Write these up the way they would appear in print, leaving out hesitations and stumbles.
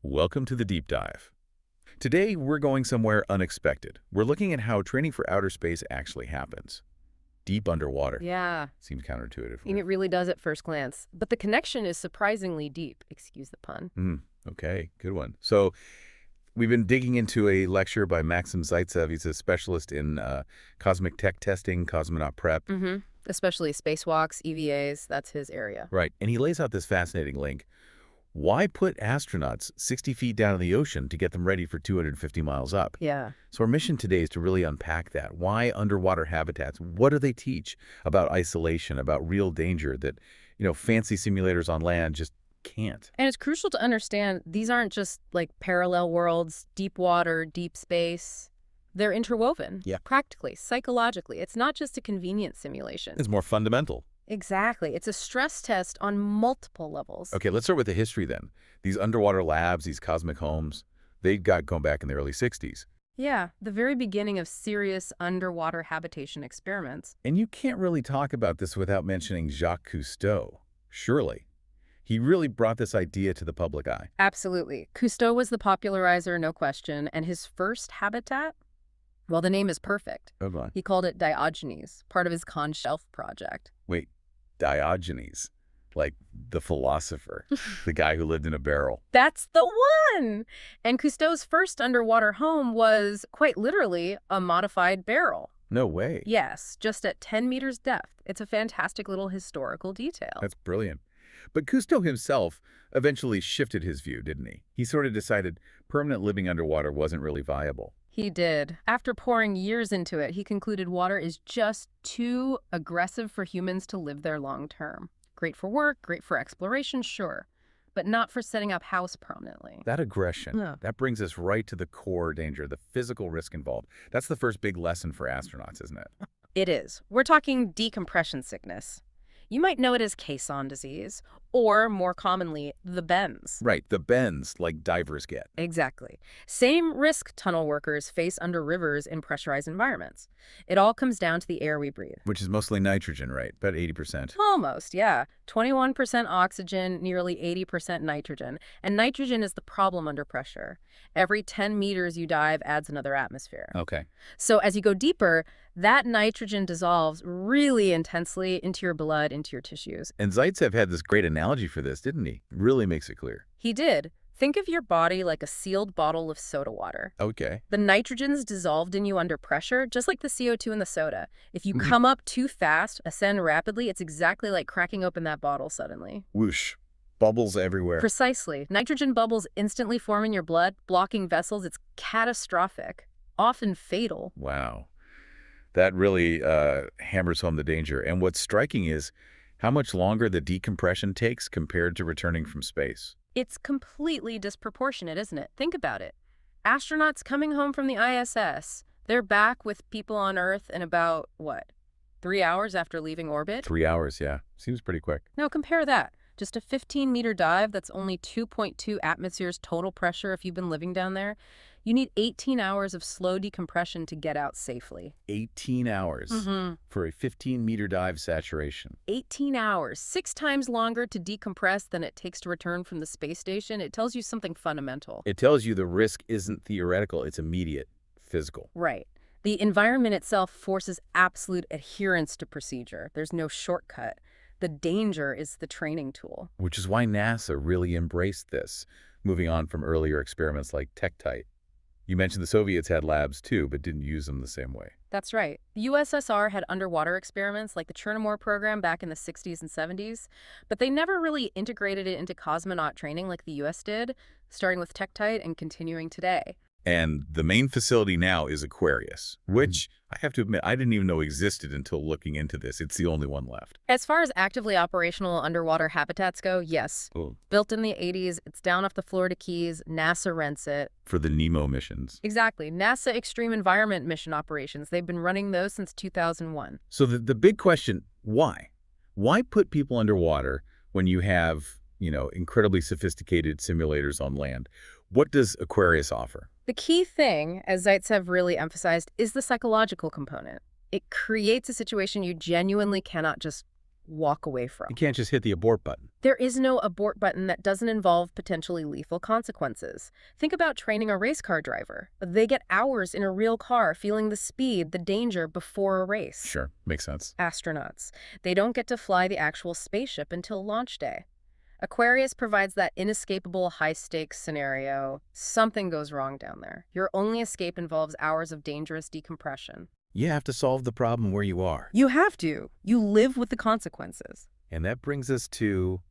Welcome to the deep dive. Today, we're going somewhere unexpected. We're looking at how training for outer space actually happens. Deep underwater. Yeah, Seems counterintuitive. and it really does at first glance. But the connection is surprisingly deep, excuse the pun. Okay, good one. So, we've been digging into a lecture by Maxim Zaitsev. He's a specialist in cosmic tech testing, cosmonaut prep. Especially spacewalks, EVAs, that's his area. Right, and he lays out this fascinating link. Why put astronauts 60 feet down in the ocean to get them ready for 250 miles up? Yeah. So our mission today is to really unpack that. Why underwater habitats? What do they teach about isolation, about real danger that, fancy simulators on land just can't? And it's crucial to understand these aren't just like parallel worlds, deep water, deep space. They're interwoven. Yeah. Practically, psychologically. It's not just a convenient simulation. It's more fundamental. Exactly. It's a stress test on multiple levels. Okay, let's start with the history then. These underwater labs, these cosmic homes, they got going back in the early 60s. Yeah, the very beginning of serious underwater habitation experiments. And you can't really talk about this without mentioning Jacques Cousteau, surely. He really brought this idea to the public eye. Absolutely. Cousteau was the popularizer, no question, and his first habitat? Well, the name is perfect. Hold on. He called it Diogenes, part of his Con Shelf project. Wait, Diogenes, like the philosopher, the guy who lived in a barrel. That's the one! And Cousteau's first underwater home was, quite literally, a modified barrel. No way. Yes, just at 10 meters depth. It's a fantastic little historical detail. That's brilliant. But Cousteau himself eventually shifted his view, didn't he? He sort of decided permanent living underwater wasn't really viable. He did. After pouring years into it, he concluded water is just too aggressive for humans to live there long term. Great for work, great for exploration, sure, but not for setting up house permanently. That aggression, Yeah. that brings us right to the core danger, the physical risk involved. That's the first big lesson for astronauts, isn't it? It is. We're talking decompression sickness. You might know it as caisson disease, or more commonly, the bends. Right, the bends like divers get. Exactly. Same risk tunnel workers face under rivers in pressurized environments. It all comes down to the air we breathe. Which is mostly nitrogen, right? About 80%. Almost, yeah. 21% oxygen, nearly 80% nitrogen. And nitrogen is the problem under pressure. Every 10 meters you dive adds another atmosphere. Okay. So as you go deeper, that nitrogen dissolves really intensely into your blood, into your tissues. And Zaitsev had this great analogy for this, didn't he? Really makes it clear. He did. Think of your body like a sealed bottle of soda water. Okay. The nitrogen's dissolved in you under pressure, just like the CO2 in the soda. If you come up too fast, ascend rapidly, it's exactly like cracking open that bottle suddenly. Whoosh. Bubbles everywhere. Precisely. Nitrogen bubbles instantly form in your blood, blocking vessels. It's catastrophic, often fatal. Wow. That really hammers home the danger. And what's striking is how much longer the decompression takes compared to returning from space. It's completely disproportionate, isn't it? Think about it. Astronauts coming home from the ISS, they're back with people on Earth in about, 3 hours after leaving orbit? 3 hours, yeah. Seems pretty quick. Now compare that. Just a 15-meter dive that's only 2.2 atmospheres total pressure if you've been living down there. You need 18 hours of slow decompression to get out safely. 18 hours for a 15-meter dive saturation. 18 hours, 6 times longer to decompress than it takes to return from the space station. It tells you something fundamental. It tells you the risk isn't theoretical, it's immediate, physical. Right. The environment itself forces absolute adherence to procedure. There's no shortcut. The danger is the training tool. Which is why NASA really embraced this, moving on from earlier experiments like Tektite. You mentioned the Soviets had labs too, but didn't use them the same way. That's right. The USSR had underwater experiments like the Chernomor program back in the 60s and 70s, but they never really integrated it into cosmonaut training like the US did, starting with Tektite and continuing today. And the main facility now is Aquarius, which I have to admit, I didn't even know existed until looking into this. It's the only one left. As far as actively operational underwater habitats go, yes. Cool. Built in the 80s, it's down off the Florida Keys. NASA rents it. For the NEMO missions. Exactly. NASA Extreme Environment Mission Operations. They've been running those since 2001. So the big question, why? Why put people underwater when you have, incredibly sophisticated simulators on land? What does Aquarius offer? The key thing, as Zaitsev really emphasized, is the psychological component. It creates a situation you genuinely cannot just walk away from. You can't just hit the abort button. There is no abort button that doesn't involve potentially lethal consequences. Think about training a race car driver. They get hours in a real car feeling the speed, the danger before a race. Sure, makes sense. Astronauts. They don't get to fly the actual spaceship until launch day. Aquarius provides that inescapable high-stakes scenario. Something goes wrong down there. Your only escape involves hours of dangerous decompression. You have to solve the problem where you are. You have to. You live with the consequences. And that brings us to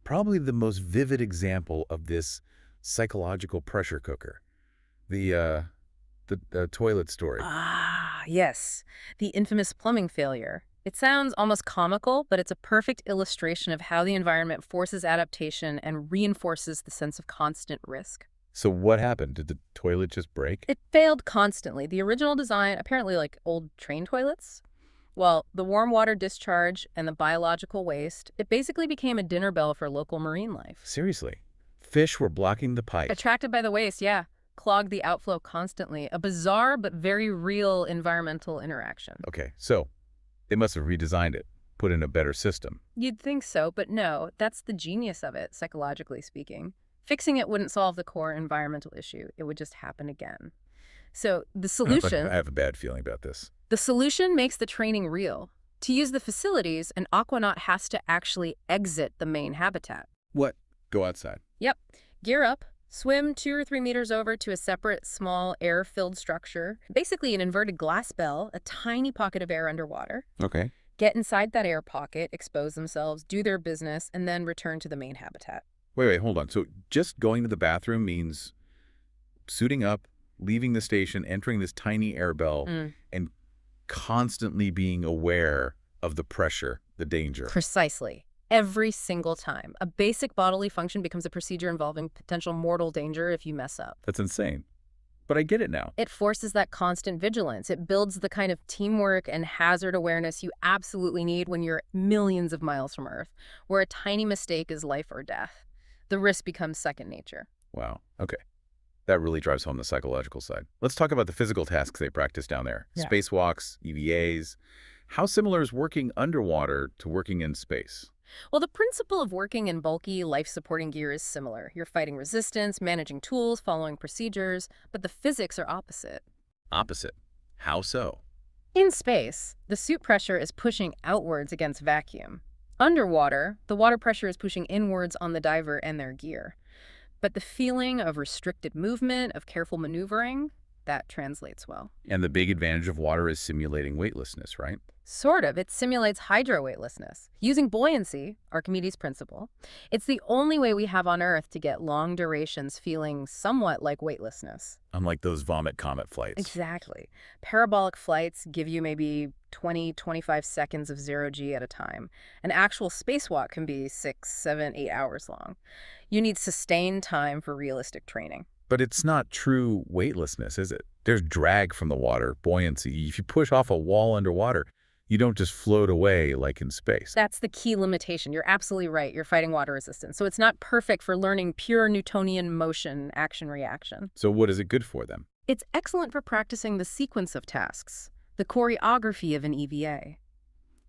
probably the most vivid example of this psychological pressure cooker. The toilet story. Ah, yes. The infamous plumbing failure. It sounds almost comical, but it's a perfect illustration of how the environment forces adaptation and reinforces the sense of constant risk. So what happened? Did the toilet just break? It failed constantly. The original design, apparently like old train toilets, well, the warm water discharge and the biological waste, it basically became a dinner bell for local marine life. Seriously. Fish were blocking the pipe. Attracted by the waste, yeah. Clogged the outflow constantly. A bizarre but very real environmental interaction. Okay, so they must have redesigned it, put in a better system. You'd think so, but no, that's the genius of it, psychologically speaking. Fixing it wouldn't solve the core environmental issue. It would just happen again. So the solution... I have a bad feeling about this. The solution makes the training real. To use the facilities, an aquanaut has to actually exit the main habitat. What? Go outside. Yep. Gear up, swim 2 or 3 meters over to a separate, small, air-filled structure. Basically an inverted glass bell, a tiny pocket of air underwater. Okay. Get inside that air pocket, expose themselves, do their business, and then return to the main habitat. Wait, hold on. So just going to the bathroom means suiting up, leaving the station, entering this tiny air bell, and constantly being aware of the pressure, the danger. Precisely. Every single time. A basic bodily function becomes a procedure involving potential mortal danger if you mess up. That's insane. But I get it now. It forces that constant vigilance. It builds the kind of teamwork and hazard awareness you absolutely need when you're millions of miles from Earth, where a tiny mistake is life or death. The risk becomes second nature. Wow. Okay. That really drives home the psychological side. Let's talk about the physical tasks they practice down there. Yeah. Spacewalks, EVAs. How similar is working underwater to working in space? Well, the principle of working in bulky, life-supporting gear is similar. You're fighting resistance, managing tools, following procedures, but the physics are opposite. Opposite. How so? In space, the suit pressure is pushing outwards against vacuum. Underwater, the water pressure is pushing inwards on the diver and their gear. But the feeling of restricted movement, of careful maneuvering, that translates well. And the big advantage of water is simulating weightlessness, right? Sort of. It simulates hydro-weightlessness. Using buoyancy, Archimedes' principle, it's the only way we have on Earth to get long durations feeling somewhat like weightlessness. Unlike those vomit comet flights. Exactly. Parabolic flights give you maybe 20, 25 seconds of zero-G at a time. An actual spacewalk can be 6, 7, 8 hours long. You need sustained time for realistic training. But it's not true weightlessness, is it? There's drag from the water, buoyancy. If you push off a wall underwater, you don't just float away like in space. That's the key limitation. You're absolutely right. You're fighting water resistance. So it's not perfect for learning pure Newtonian motion, action-reaction. So what is it good for them? It's excellent for practicing the sequence of tasks, the choreography of an EVA.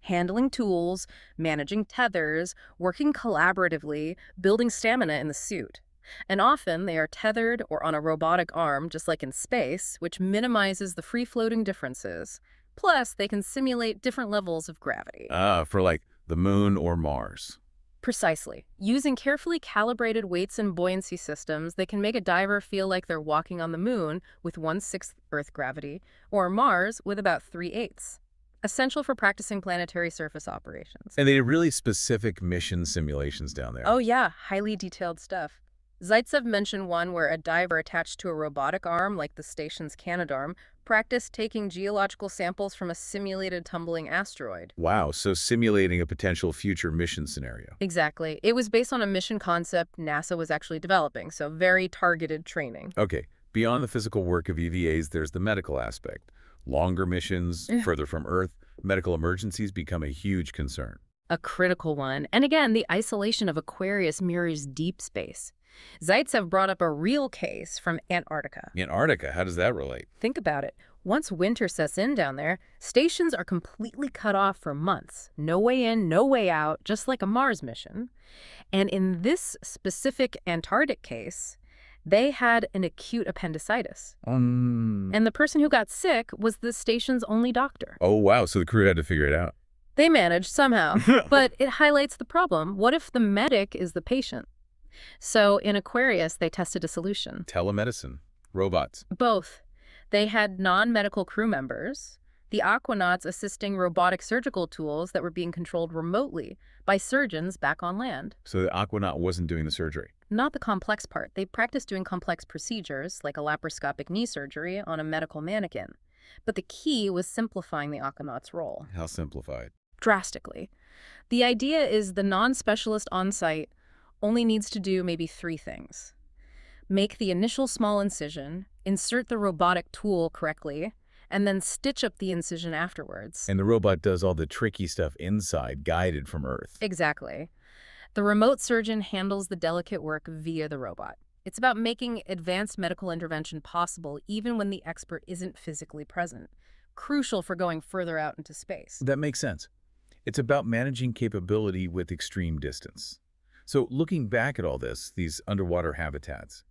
Handling tools, managing tethers, working collaboratively, building stamina in the suit. And often they are tethered or on a robotic arm, just like in space, which minimizes the free-floating differences. Plus, they can simulate different levels of gravity. For like the moon or Mars. Precisely. Using carefully calibrated weights and buoyancy systems, they can make a diver feel like they're walking on the moon with 1/6 Earth gravity, or Mars with about 3/8. Essential for practicing planetary surface operations. And they did really specific mission simulations down there. Oh yeah, highly detailed stuff. Zaitsev mentioned one where a diver attached to a robotic arm, like the station's Canadarm, practiced taking geological samples from a simulated tumbling asteroid. Wow, so simulating a potential future mission scenario. Exactly. It was based on a mission concept NASA was actually developing, so very targeted training. Okay, beyond the physical work of EVAs, there's the medical aspect. Longer missions, further from Earth, medical emergencies become a huge concern. A critical one. And again, the isolation of Aquarius mirrors deep space. Zaitsev brought up a real case from Antarctica. Antarctica, how does that relate? Think about it. Once winter sets in down there, stations are completely cut off for months. No way in, no way out, just like a Mars mission. And in this specific Antarctic case, they had an acute appendicitis. And the person who got sick was the station's only doctor. Oh, wow. So the crew had to figure it out. They managed somehow. But it highlights the problem. What if the medic is the patient? So in Aquarius, they tested a solution. Telemedicine. Robots. Both. They had non-medical crew members, the aquanauts assisting robotic surgical tools that were being controlled remotely by surgeons back on land. So the aquanaut wasn't doing the surgery. Not the complex part. They practiced doing complex procedures, like a laparoscopic knee surgery, on a medical mannequin. But the key was simplifying the aquanaut's role. How simplified? Drastically. The idea is the non-specialist on site only needs to do maybe 3 things. Make the initial small incision, insert the robotic tool correctly, and then stitch up the incision afterwards. And the robot does all the tricky stuff inside, guided from Earth. Exactly. The remote surgeon handles the delicate work via the robot. It's about making advanced medical intervention possible even when the expert isn't physically present. Crucial for going further out into space. That makes sense. It's about managing capability with extreme distance. So looking back at all this, these underwater habitats,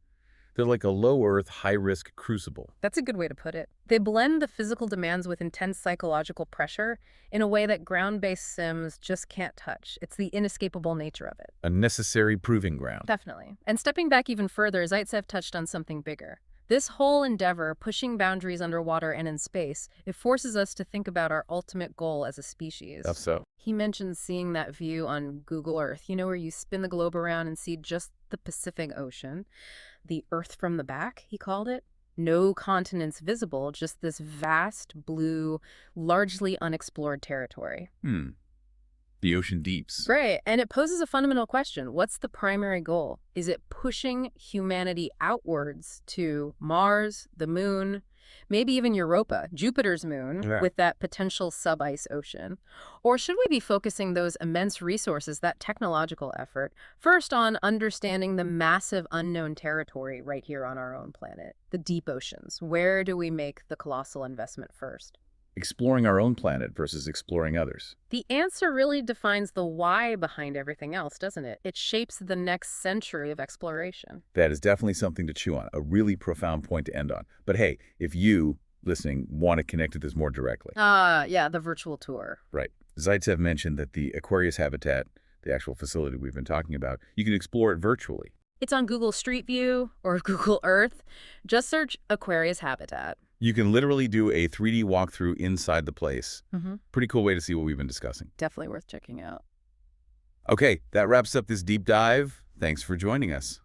they're like a low-Earth, high-risk crucible. That's a good way to put it. They blend the physical demands with intense psychological pressure in a way that ground-based sims just can't touch. It's the inescapable nature of it. A necessary proving ground. Definitely. And stepping back even further, Zaitsev touched on something bigger. This whole endeavor, pushing boundaries underwater and in space, it forces us to think about our ultimate goal as a species. That's so. He mentioned seeing that view on Google Earth, where you spin the globe around and see just the Pacific Ocean. The Earth from the back, he called it. No continents visible, just this vast, blue, largely unexplored territory. The ocean deeps. Great. And it poses a fundamental question. What's the primary goal? Is it pushing humanity outwards to Mars, the moon, maybe even Europa, Jupiter's moon, with that potential sub-ice ocean? Or should we be focusing those immense resources, that technological effort, first on understanding the massive unknown territory right here on our own planet, the deep oceans? Where do we make the colossal investment first? Exploring our own planet versus exploring others. The answer really defines the why behind everything else, doesn't it? It shapes the next century of exploration. That is definitely something to chew on, a really profound point to end on. But hey, if you, listening, want to connect to this more directly. Yeah, the virtual tour. Right. Zaitsev mentioned that the Aquarius habitat, the actual facility we've been talking about, you can explore it virtually. It's on Google Street View or Google Earth. Just search Aquarius habitat. You can literally do a 3D walkthrough inside the place. Pretty cool way to see what we've been discussing. Definitely worth checking out. Okay, that wraps up this deep dive. Thanks for joining us.